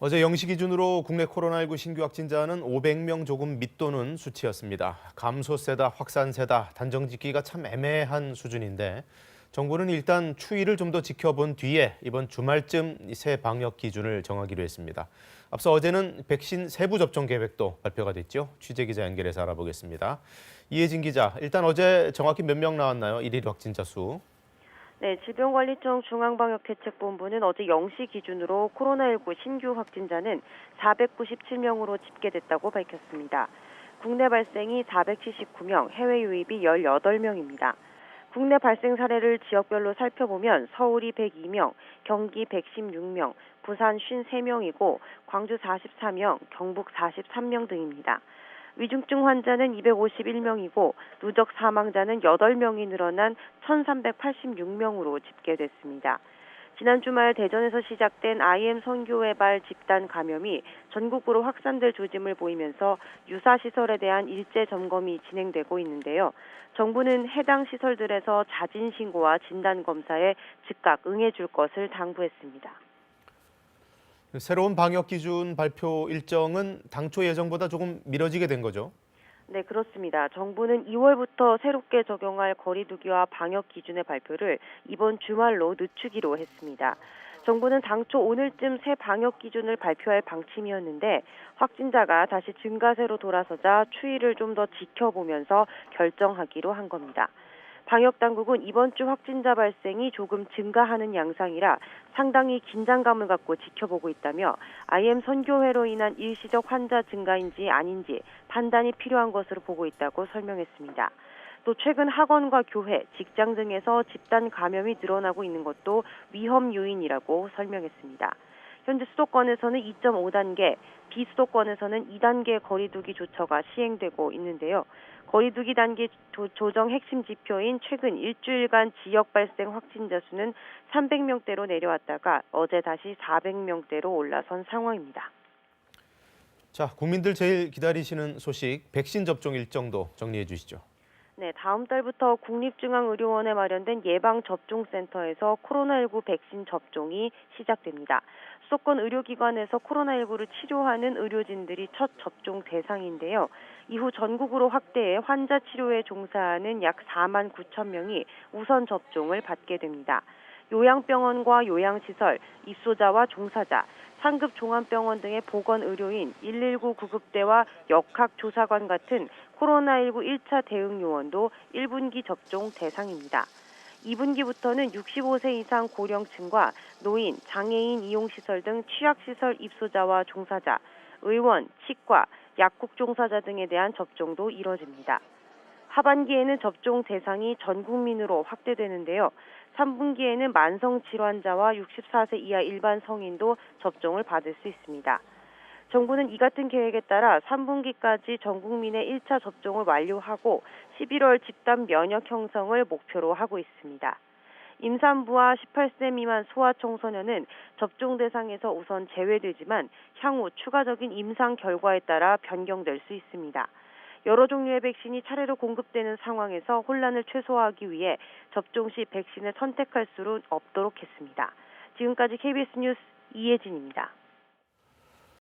어제 0시 기준으로 국내 코로나19 신규 확진자는 500명 조금 밑도는 수치였습니다. 감소세다, 확산세다, 단정 짓기가 참 애매한 수준인데 정부는 일단 추이를 좀 더 지켜본 뒤에 이번 주말쯤 새 방역 기준을 정하기로 했습니다. 앞서 어제는 백신 세부 접종 계획도 발표가 됐죠. 취재 기자 연결해서 알아보겠습니다. 이혜진 기자, 일단 어제 정확히 몇 명 나왔나요? 일일 확진자 수. 네, 질병관리청 중앙방역대책본부는 어제 0시 기준으로 코로나19 신규 확진자는 497명으로 집계됐다고 밝혔습니다. 국내 발생이 479명, 해외 유입이 18명입니다. 국내 발생 사례를 지역별로 살펴보면 서울이 102명, 경기 116명, 부산 53명이고 광주 44명, 경북 43명 등입니다. 위중증 환자는 251명이고 누적 사망자는 8명이 늘어난 1,386명으로 집계됐습니다. 지난 주말 대전에서 시작된 IM 선교외발 집단 감염이 전국으로 확산될 조짐을 보이면서 유사 시설에 대한 일제 점검이 진행되고 있는데요. 정부는 해당 시설들에서 자진 신고와 진단 검사에 즉각 응해줄 것을 당부했습니다. 새로운 방역 기준 발표 일정은 당초 예정보다 조금 미뤄지게 된 거죠. 네, 그렇습니다. 정부는 2월부터 새롭게 적용할 거리두기와 방역 기준의 발표를 이번 주말로 늦추기로 했습니다. 정부는 당초 오늘쯤 새 방역 기준을 발표할 방침이었는데 확진자가 다시 증가세로 돌아서자 추이를 좀 더 지켜보면서 결정하기로 한 겁니다. 방역당국은 이번 주 확진자 발생이 조금 증가하는 양상이라 상당히 긴장감을 갖고 지켜보고 있다며 IM 선교회로 인한 일시적 환자 증가인지 아닌지 판단이 필요한 것으로 보고 있다고 설명했습니다. 또 최근 학원과 교회, 직장 등에서 집단 감염이 늘어나고 있는 것도 위험 요인이라고 설명했습니다. 현재 수도권에서는 2.5단계, 비수도권에서는 2단계 거리두기 조처가 시행되고 있는데요. 거리두기 단계 조정 핵심 지표인 최근 일주일간 지역 발생 확진자 수는 300명대로 내려왔다가 어제 다시 400명대로 올라선 상황입니다. 자, 국민들 제일 기다리시는 소식, 백신 접종 일정도 정리해 주시죠. 네, 다음 달부터 국립중앙의료원에 마련된 예방접종센터에서 코로나19 백신 접종이 시작됩니다. 수도권 의료기관에서 코로나19를 치료하는 의료진들이 첫 접종 대상인데요. 이후 전국으로 확대해 환자 치료에 종사하는 약 4만 9천 명이 우선 접종을 받게 됩니다. 요양병원과 요양시설, 입소자와 종사자, 상급 종합병원 등의 보건의료인, 119 구급대와 역학조사관 같은 코로나19 1차 대응 요원도 1분기 접종 대상입니다. 2분기부터는 65세 이상 고령층과 노인, 장애인 이용시설 등 취약시설 입소자와 종사자, 의원, 치과, 약국 종사자 등에 대한 접종도 이뤄집니다. 하반기에는 접종 대상이 전 국민으로 확대되는데요. 3분기에는 만성질환자와 64세 이하 일반 성인도 접종을 받을 수 있습니다. 정부는 이 같은 계획에 따라 3분기까지 전 국민의 1차 접종을 완료하고 11월 집단 면역 형성을 목표로 하고 있습니다. 임산부와 18세 미만 소아청소년은 접종 대상에서 우선 제외되지만 향후 추가적인 임상 결과에 따라 변경될 수 있습니다. 여러 종류의 백신이 차례로 공급되는 상황에서 혼란을 최소화하기 위해 접종 시 백신을 선택할 수는 없도록 했습니다. 지금까지 KBS 뉴스 이혜진입니다.